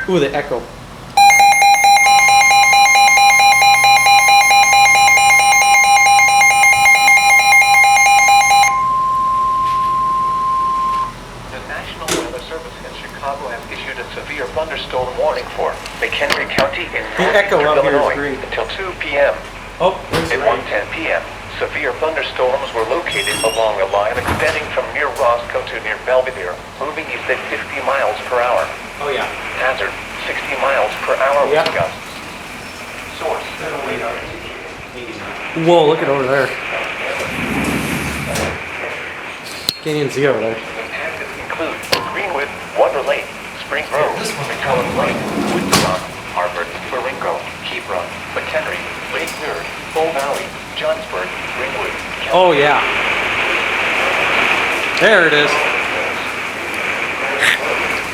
Ooh, the echo. The National Weather Service in Chicago has issued a severe thunderstorm warning for Mchenry County in echo out here is Illinois green. until 2 p.m. Oh, At 1:10 p.m., severe thunderstorms were located along a line extending from near Roscoe to near Belvidere, moving east at 50 miles per hour. Oh yeah. Hazard, 60 miles per hour Yep. with gusts. Source, radar. Whoa, look at over there. Can't even see over there. Hazards include Greenwood, Wonder Lake, Spring Grove, McCollum Lake, Woodstock, Harvard, Baringo, Hebron, Mchenry, Lake Erie, Bull Valley, Johnsburg, Greenwood. Oh yeah. There it is.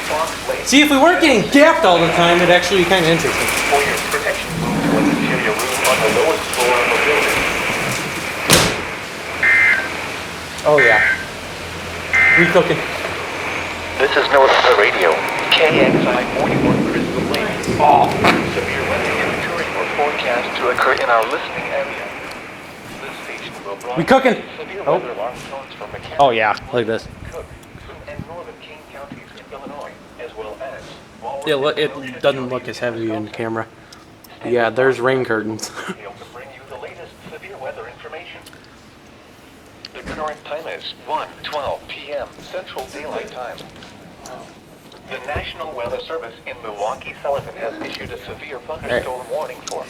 Fox Lake. See, if we weren't getting gapped all the time, it'd actually be kind of interesting. For your protection, to interior room on the lowest floor of a building. Oh yeah. Recooking. This is Noaa the radio. KXI 41 Crystal Lake. All severe weather inventory or forecast to occur in our listening area. This station will broadcast We cooking. severe Oh. weather alarm tones from Mchenry, Oh yeah, like this. Cook, and northern King counties in Illinois, as well as Walworth Yeah, and it Belvidere doesn't look counties as heavy in in camera. Yeah, there's rain curtains. Able to bring you the latest severe weather information. The current time is 1:12 p.m. Central Daylight Time. The National Weather Service in Milwaukee-Sullivan has issued a severe thunderstorm warning for